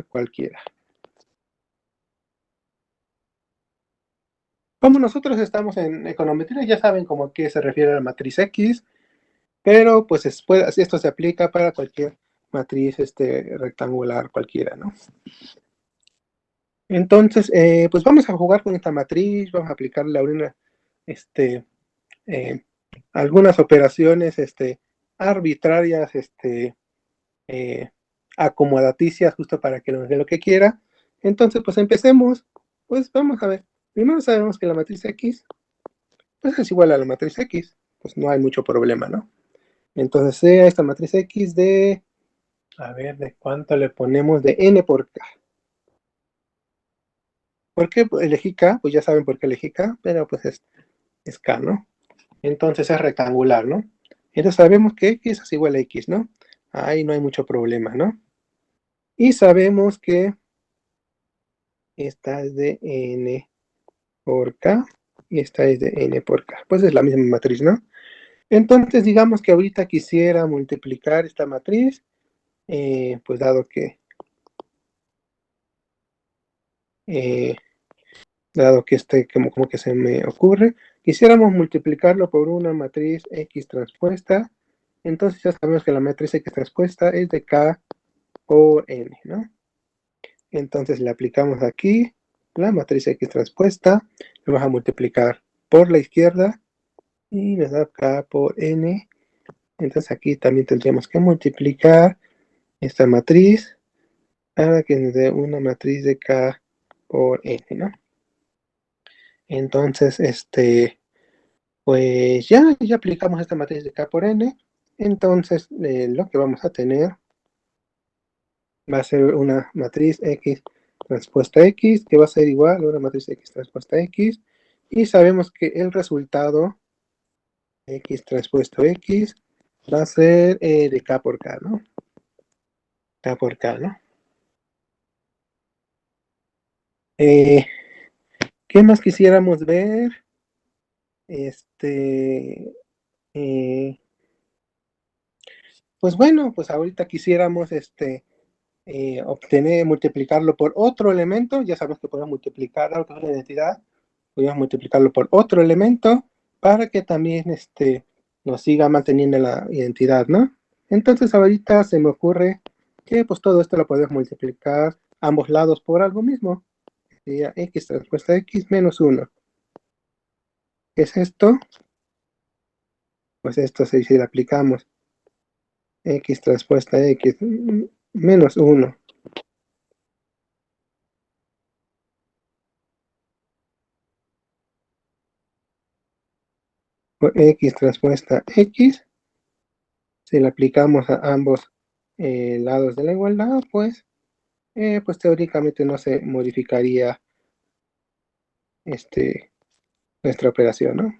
cualquiera. Como nosotros estamos en econometría, ya saben cómo a qué se refiere la matriz X, pero pues esto se aplica para cualquier matriz rectangular cualquiera, ¿no? Entonces, pues vamos a jugar con esta matriz, vamos a aplicarle algunas operaciones arbitrarias, acomodaticias justo para que nos dé lo que quiera. Entonces, pues empecemos. Pues vamos a ver. Primero sabemos que la matriz X pues es igual a la matriz X. Pues no hay mucho problema, ¿no? Entonces sea esta matriz X de, a ver, ¿de cuánto le ponemos? De n por k. ¿Por qué elegí k? Pues ya saben por qué elegí k, pero pues es k, ¿no? Entonces es rectangular, ¿no? Entonces sabemos que x es igual a x, ¿no? Ahí no hay mucho problema, ¿no? Y sabemos que esta es de n por k y esta es de n por k. Pues es la misma matriz, ¿no? Entonces digamos que ahorita quisiera multiplicar esta matriz, pues dado que como que se me ocurre, quisiéramos multiplicarlo por una matriz X transpuesta, entonces ya sabemos que la matriz X transpuesta es de K por N, ¿no? Entonces le aplicamos aquí la matriz X transpuesta, lo vamos a multiplicar por la izquierda y nos da K por N. Entonces aquí también tendríamos que multiplicar esta matriz para que nos dé una matriz de K por N, ¿no? Entonces, pues ya aplicamos esta matriz de K por N. Entonces, lo que vamos a tener va a ser una matriz X transpuesta X, que va a ser igual a una matriz X transpuesta X. Y sabemos que el resultado X transpuesto X va a ser de K por K, ¿no? K por K, ¿no? ¿Qué más quisiéramos ver? Pues bueno, pues ahorita quisiéramos multiplicarlo por otro elemento. Ya sabemos que podemos multiplicar algo que es una identidad, podemos multiplicarlo por otro elemento para que también nos siga manteniendo la identidad, ¿no? Entonces ahorita se me ocurre que pues todo esto lo podemos multiplicar ambos lados por algo mismo. Sería x transpuesta x menos 1. ¿Qué es esto? Pues esto si le aplicamos x transpuesta x menos 1 por x transpuesta x, si le aplicamos a ambos lados de la igualdad, pues teóricamente no se modificaría nuestra operación, ¿no?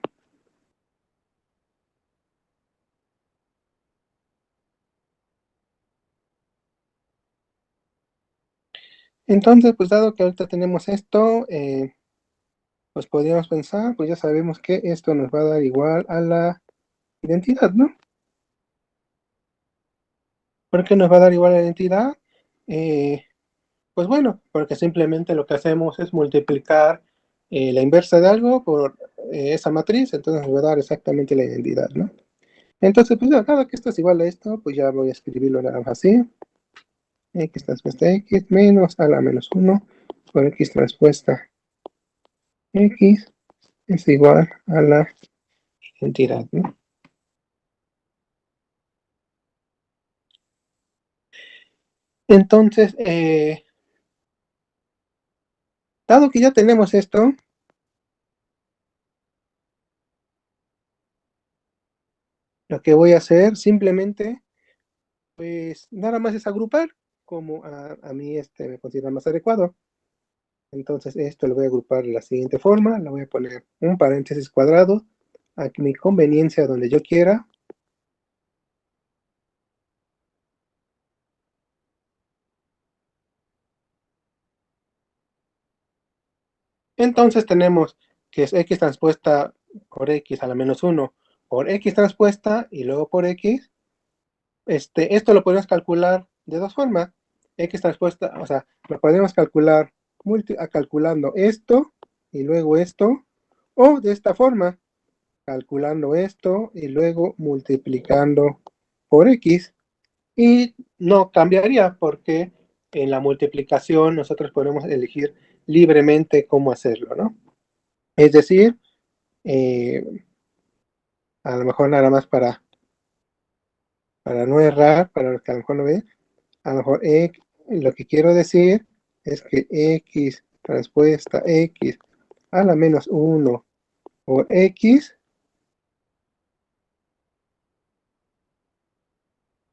Entonces, pues dado que ahorita tenemos esto, pues podríamos pensar, pues ya sabemos que esto nos va a dar igual a la identidad, ¿no? ¿Por qué nos va a dar igual a la identidad? Pues bueno, porque simplemente lo que hacemos es multiplicar la inversa de algo por esa matriz, entonces nos va a dar exactamente la identidad, ¿no? Entonces, pues dado que esto es igual a esto, pues ya voy a escribirlo nada más así. X transpuesta X menos a la menos 1 por X transpuesta X es igual a la identidad, ¿no? Entonces, dado que ya tenemos esto, lo que voy a hacer simplemente, pues nada más es agrupar como a mí me considera más adecuado. Entonces esto lo voy a agrupar de la siguiente forma, le voy a poner un paréntesis cuadrado a mi conveniencia donde yo quiera. Entonces tenemos que es X transpuesta por X a la menos 1 por X transpuesta y luego por X. Esto lo podemos calcular de dos formas. X transpuesta, o sea, lo podemos calcular calculando esto y luego esto, o de esta forma, calculando esto y luego multiplicando por X. Y no cambiaría porque en la multiplicación nosotros podemos elegir libremente cómo hacerlo, ¿no? Es decir, a lo mejor nada más para para no errar, para los que a lo mejor no ven, a lo mejor lo que quiero decir es que X transpuesta X a la menos 1 por X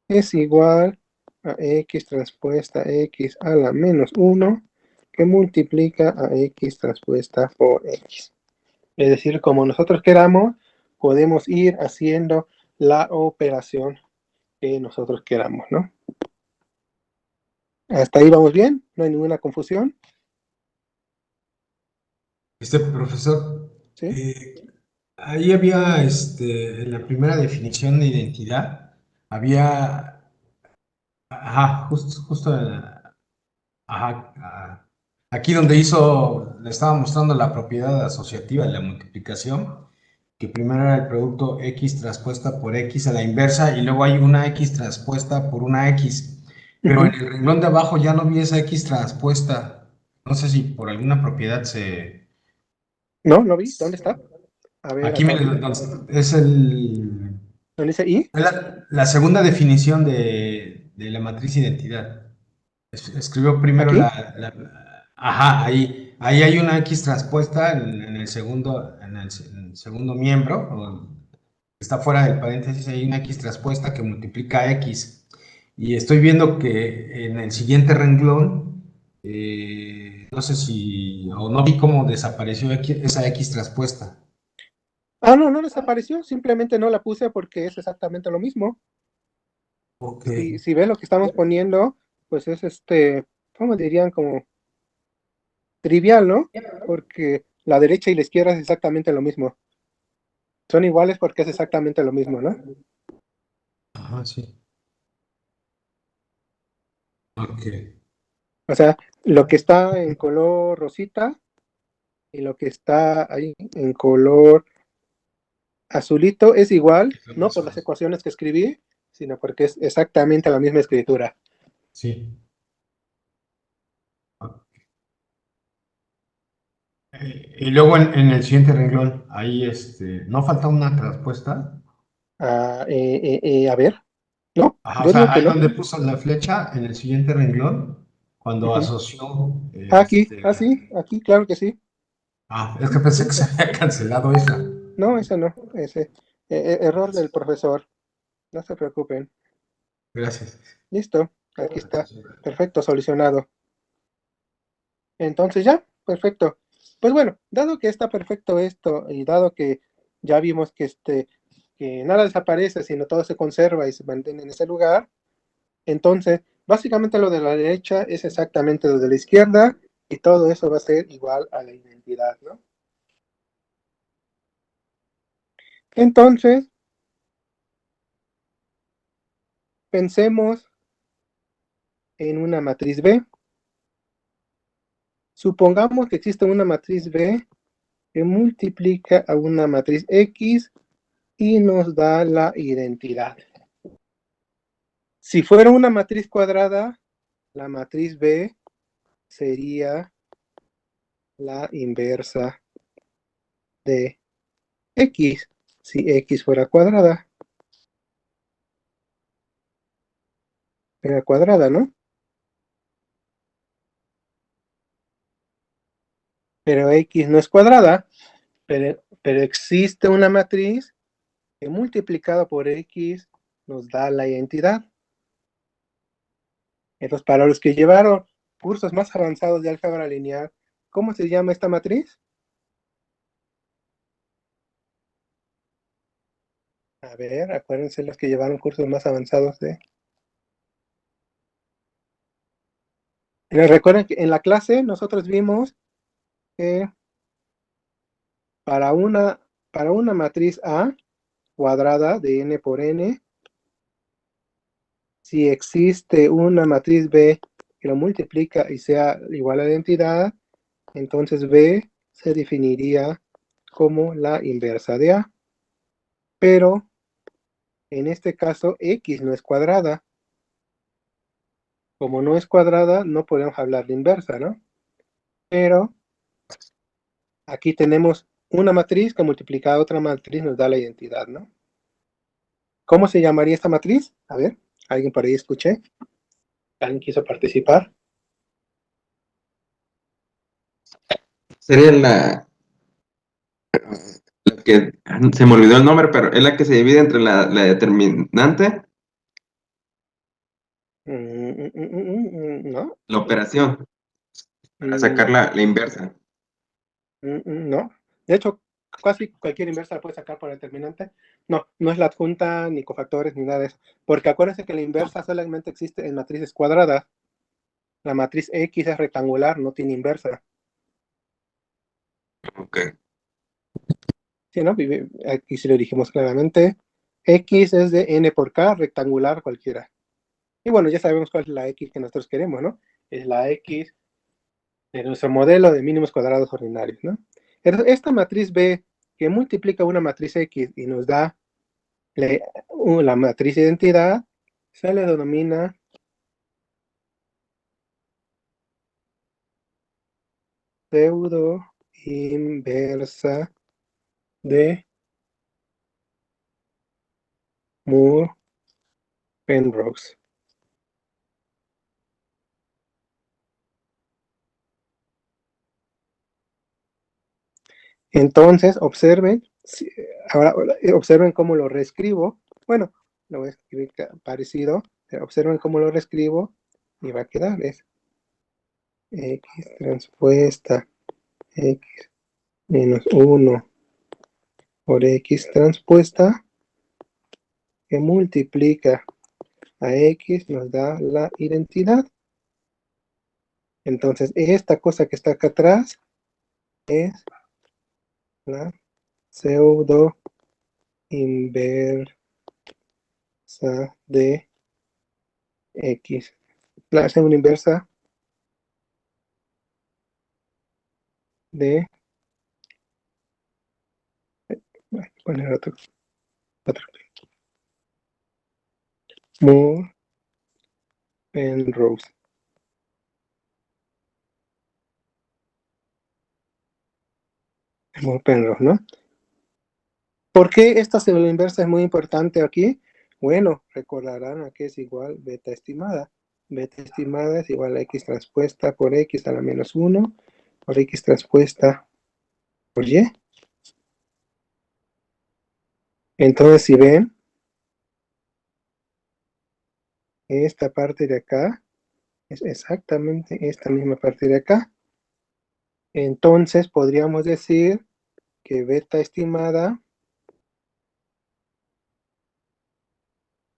es igual a X transpuesta X a la menos 1 que multiplica a X transpuesta por X. Es decir, como nosotros queramos, podemos ir haciendo la operación que nosotros queramos, ¿no? Hasta ahí vamos bien, no hay ninguna confusión, Profesor, ¿sí? ahí había, en la primera definición de identidad, había, ajá, justo, ajá, aquí donde le estaba mostrando la propiedad asociativa de la multiplicación, que primero era el producto X transpuesta por X a la inversa, y luego hay una X transpuesta por una X, pero en el renglón de abajo ya no vi esa X transpuesta, no sé si por alguna propiedad No, no vi, ¿dónde está? A ver, Aquí acá mire, arriba. es ¿Dónde dice I? la segunda definición de la matriz identidad. Escribió primero ¿Aquí? ajá, ahí hay una X transpuesta en el segundo miembro, está fuera del paréntesis, hay una X transpuesta que multiplica X. Y estoy viendo que en el siguiente renglón, no sé si, o no vi cómo desapareció esa X transpuesta. Ah, no, no desapareció, simplemente no la puse porque es exactamente lo mismo. Ok. Si ves lo que estamos poniendo, pues es ¿cómo dirían? Como trivial, ¿no? Porque la derecha y la izquierda es exactamente lo mismo. Son iguales porque es exactamente lo mismo, ¿no? Ajá, sí. Ok. O sea, lo que está en color rosita y lo que está ahí en color azulito es igual, no por las ecuaciones que escribí, sino porque es exactamente la misma escritura. Sí. Y luego en el siguiente renglón, ahí ¿no falta una transpuesta? A ver, no, Ajá, o yo digo sea, que ahí no. donde puso la flecha, en el siguiente renglón, cuando Ujú. asoció, Aquí, sí, aquí, claro que sí. es que pensé que se había cancelado esa. No, ese no, ese. Error del profesor, no se preocupen. Gracias. Listo, aquí está, perfecto, solucionado. Entonces ya, perfecto. Pues bueno, dado que está perfecto esto y dado que ya vimos que que nada desaparece, sino todo se conserva y se mantiene en ese lugar, entonces básicamente lo de la derecha es exactamente lo de la izquierda y todo eso va a ser igual a la identidad, ¿no? Entonces, pensemos en una matriz B. Supongamos que existe una matriz B que multiplica a una matriz X y nos da la identidad. Si fuera una matriz cuadrada, la matriz B sería la inversa de X, si X fuera cuadrada. Era cuadrada, ¿no? Pero X no es cuadrada, pero existe una matriz que multiplicada por X nos da la identidad. Entonces, para los que llevaron cursos más avanzados de álgebra lineal, ¿cómo se llama esta matriz? A ver, acuérdense los que llevaron cursos más avanzados de... Recuerden que en la clase nosotros vimos que para una matriz A cuadrada de n por n, si existe una matriz B que lo multiplica y sea igual a la identidad, entonces B se definiría como la inversa de A. Pero en este caso X no es cuadrada. Como no es cuadrada, no podemos hablar de inversa, ¿no? Pero aquí tenemos una matriz que multiplicada a otra matriz nos da la identidad, ¿no? ¿Cómo se llamaría esta matriz? A ver, alguien por ahí escuché. ¿Alguien quiso participar? Sería la que se me olvidó el nombre, pero es la que se divide entre la determinante, No. la operación, para sacar Mm, la inversa. no. De hecho, casi cualquier inversa la puede sacar por determinante. No, no es la adjunta, ni cofactores, ni nada de eso. Porque acuérdense que la inversa solamente existe en matrices cuadradas. La matriz X es rectangular, no tiene inversa. Ok. Sí, ¿no? Aquí sí lo dijimos claramente. X es de n por k, rectangular cualquiera. Y bueno, ya sabemos cuál es la X que nosotros queremos, ¿no? Es la X de nuestro modelo de mínimos cuadrados ordinarios, ¿no? Entonces, esta matriz B que multiplica una matriz X y nos da la matriz identidad, se le denomina pseudo inversa de Moore-Penrose. Entonces, observen, ahora observen cómo lo reescribo. Bueno, lo voy a escribir parecido, pero observen cómo lo reescribo y va a quedar, es X transpuesta X menos 1 por X transpuesta que multiplica a X nos da la identidad. Entonces, esta cosa que está acá atrás es la pseudo inversa de X. La pseudo inversa de, voy a poner otro Moore Penrose. Moore Penrose, ¿no? ¿Por qué esta pseudo inversa es muy importante aquí? Bueno, recordarán a que es igual beta estimada. Beta estimada es igual a X transpuesta por X a la menos 1 por X transpuesta por Y. Entonces, si ven, esta parte de acá es exactamente esta misma parte de acá. Entonces, podríamos decir que beta estimada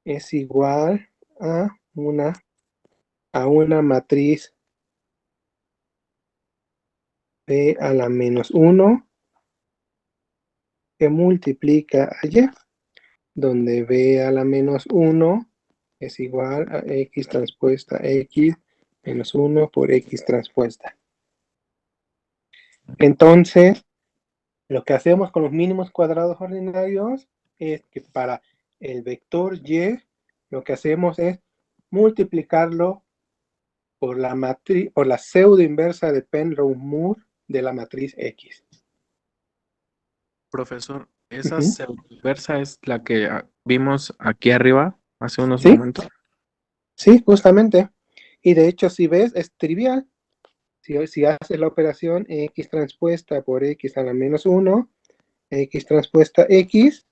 es igual a una matriz B a la menos 1 que multiplica a Y, donde B a la menos 1 es igual a X transpuesta X menos 1 por X transpuesta. Entonces, lo que hacemos con los mínimos cuadrados ordinarios es que para el vector Y, lo que hacemos es multiplicarlo por la pseudo inversa de Penrose-Moore de la matriz X. Profesor, esa Ujú. pseudoinversa es la que vimos aquí arriba hace unos ¿Sí? momentos. Sí, justamente. Y de hecho, si ves, es trivial. Si haces la operación X transpuesta por X a la menos 1, X transpuesta X,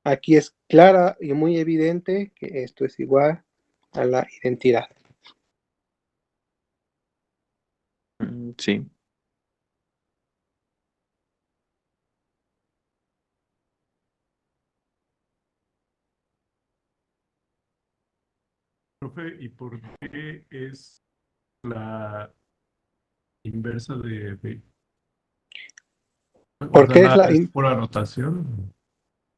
aquí es clara y muy evidente que esto es igual a la identidad. Sí. Profe, ¿y por qué es la inversa de B? O sea, Porque es nada, la... es pura notación.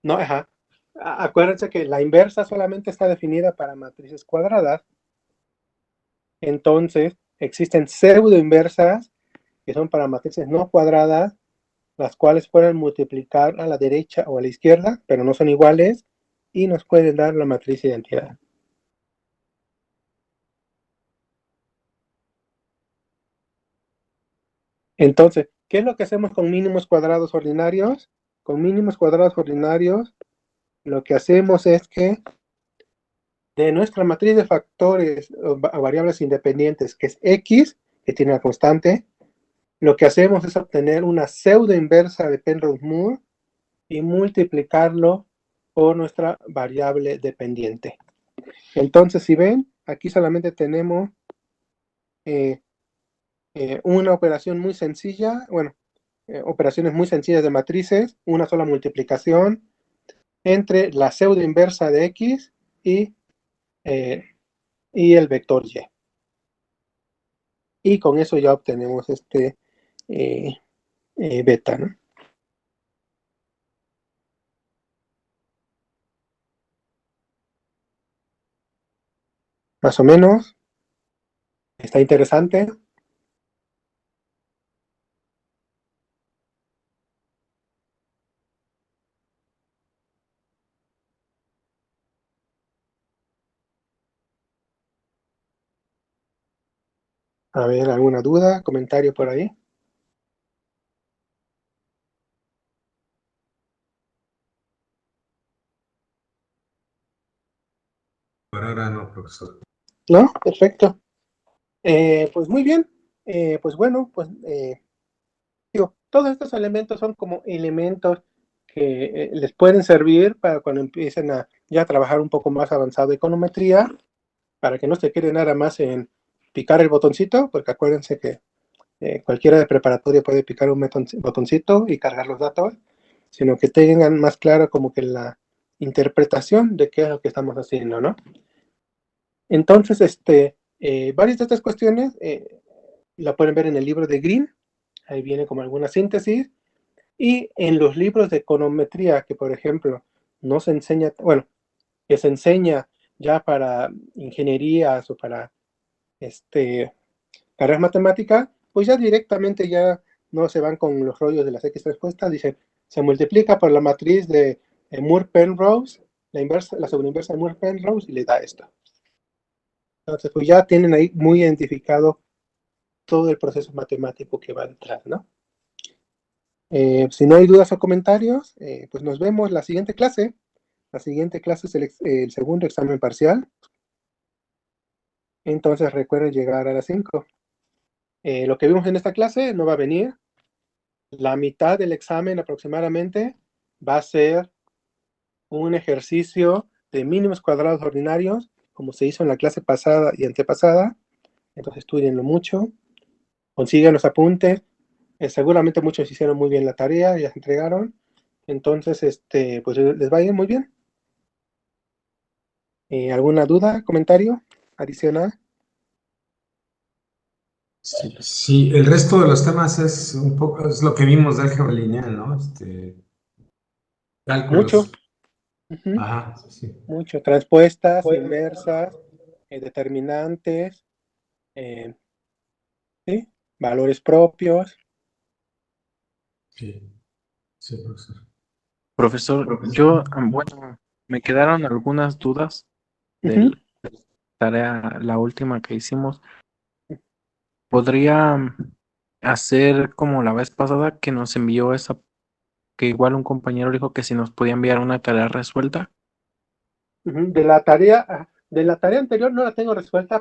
No, ajá. Acuérdense que la inversa solamente está definida para matrices cuadradas. Entonces, existen pseudo inversas que son para matrices no cuadradas, las cuales pueden multiplicar a la derecha o a la izquierda, pero no son iguales, y nos pueden dar la matriz identidad. Entonces, ¿qué es lo que hacemos con mínimos cuadrados ordinarios? Con mínimos cuadrados ordinarios lo que hacemos es que de nuestra matriz de factores o variables independientes, que es X, que tiene una constante, lo que hacemos es obtener una pseudo inversa de Penrose-Moore y multiplicarlo por nuestra variable dependiente. Entonces, si ven, aquí solamente tenemos una operación muy sencilla, bueno, operaciones muy sencillas de matrices, una sola multiplicación entre la pseudo inversa de X y el vector Y. Y con eso ya obtenemos beta, ¿no? Más o menos. Está interesante. A ver, ¿alguna duda? ¿Comentario por ahí? Por ahora no, profesor. ¿No? Perfecto. Pues muy bien. Pues bueno, pues digo, todos estos elementos son como elementos que les pueden servir para cuando empiecen a ya trabajar un poco más avanzado de econometría, para que no se quede nada más en picar el botoncito, porque acuérdense que cualquiera de preparatoria puede picar un botoncito y cargar los datos, sino que tengan más claro como que la interpretación de qué es lo que estamos haciendo, ¿no? Entonces, varias de estas cuestiones la pueden ver en el libro de Green, ahí viene como alguna síntesis, y en los libros de econometría que, por ejemplo, no se enseña, bueno, que se enseña ya para ingenierías o para carreras matemáticas, pues ya directamente ya no se van con los rollos de las X respuestas, dicen, se multiplica por la matriz de Moore-Penrose, la sobrinversa de Moore-Penrose, y le da esto. Entonces, pues ya tienen ahí muy identificado todo el proceso matemático que va detrás, ¿no? Si no hay dudas o comentarios, pues nos vemos la siguiente clase. La siguiente clase es el segundo examen parcial. Entonces recuerden llegar a las 5. Lo que vimos en esta clase no va a venir. La mitad del examen aproximadamente va a ser un ejercicio de mínimos cuadrados ordinarios, como se hizo en la clase pasada y antepasada. Entonces estudienlo mucho, consigan los apuntes. Seguramente muchos hicieron muy bien la tarea, ya se entregaron. Entonces, pues les va a ir muy bien. ¿Alguna duda, comentario adicional? Sí, el resto de los temas es un poco, es lo que vimos de álgebra lineal, ¿no? Mucho. Cálculos. Uh-huh. Ajá, sí. Mucho. Transpuestas, inversas, determinantes, ¿sí? Valores propios. Sí, sí, profesor. Profesor, yo, bueno, me quedaron algunas dudas de Uh-huh. la tarea, la última que hicimos. ¿Podría hacer como la vez pasada que nos envió esa, que igual un compañero dijo que si nos podía enviar una tarea resuelta? Uh-huh. De la tarea anterior no la tengo resuelta,